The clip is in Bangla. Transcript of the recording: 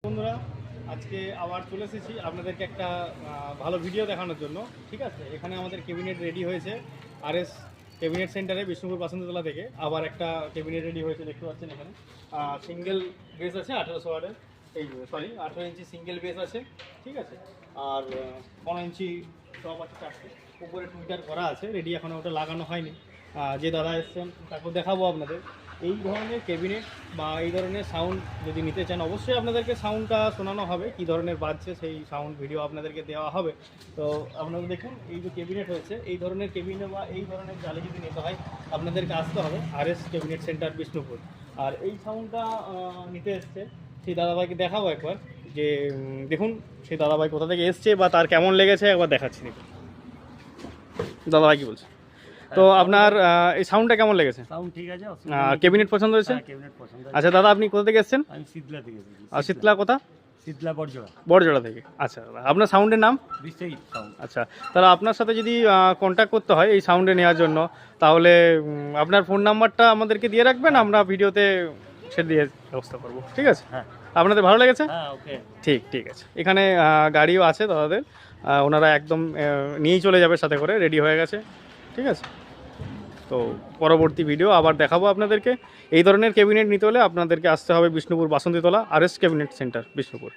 বন্ধুরা, আজকে আবার চলে এসেছি আপনাদেরকে একটা ভালো ভিডিও দেখানোর জন্য। ঠিক আছে, এখানে আমাদের ক্যাবিনেট রেডি হয়েছে আরএস ক্যাবিনেট সেন্টারে বিষ্ণুপুর বাসন্ততলা থেকে। আবার একটা ক্যাবিনেট রেডি হয়েছে, দেখতে পাচ্ছেন এখানে সিঙ্গেল বেস আছে 1800 ওয়াটের, এই 18 ইঞ্চি সিঙ্গেল বেস আছে। ঠিক আছে, আর 15 ইঞ্চি টপ আছে, চারটে উপরে টুইটার করা আছে, রেডি, এখনও ওটা লাগানো হয়নি। যে দাদা এসছেন তারপর দেখাবো আপনাদের। এই ধরনের ক্যাবিনেট বা এই ধরনের সাউন্ড যদি নিতে চান, অবশ্যই আপনাদেরকে সাউন্ডটা শোনানো হবে, কী ধরনের বাজছে সেই সাউন্ড ভিডিও আপনাদেরকে দেওয়া হবে। তো আপনারা দেখুন, এই যে ক্যাবিনেট হয়েছে, এই ধরনের ক্যাবিনেট বা এই ধরনের জালে যদি নিতে হয় আপনাদেরকে আসতে হবে আরএস ক্যাবিনেট সেন্টার বিষ্ণুপুর। আর এই সাউন্ডটা নিতে এসছে সেই দাদাভাইকে দেখাবো একবার, যে দেখুন সেই দাদাভাই কোথা থেকে এসছে বা তার কেমন লেগেছে একবার দেখাচ্ছি। দেখুন দাদাভাই কি বলছে। তো আপনার এই সাউন্ডটা কেমন লেগেছে? সাউন্ড ঠিক আছে, ক্যাবিনেট পছন্দ হয়েছে? ক্যাবিনেট পছন্দ। আচ্ছা দাদা, আপনি কোথা থেকে এসেছেন? আমি শীতলা থেকে এসেছি। আর শীতলা কোথা? শীতলা বড়জোড়া। বড়জোড়া থেকে। আচ্ছা দাদা, আপনার সাউন্ডের নাম? বিশ্বজিৎ সাউন্ড। আচ্ছা, তাহলে আপনার সাথে যদি কন্ট্যাক্ট করতে হয় এই সাউন্ডে নেওয়ার জন্য, তাহলে আপনার ফোন নাম্বারটা আমাদেরকে দিয়ে রাখবেন, আমরা ভিডিওতে সে দিয়ে ব্যবস্থা করবো। ঠিক আছে? হ্যাঁ। আপনাদের ভালো লেগেছে? হ্যাঁ, ওকে। ঠিক আছে। এখানে গাড়িও আছে দাদাদের, ওনারা একদম নিয়েই চলে যাবে, সাথে করে রেডি হয়ে গেছে। ঠিক আছে, তো পরবর্তী ভিডিও আবার দেখাবো আপনাদেরকে। এই ধরনের ক্যাবিনেট নিতে হলে আপনাদেরকে আসতে হবে Bishnupur Basantitala RS cabinet centre Bishnupur.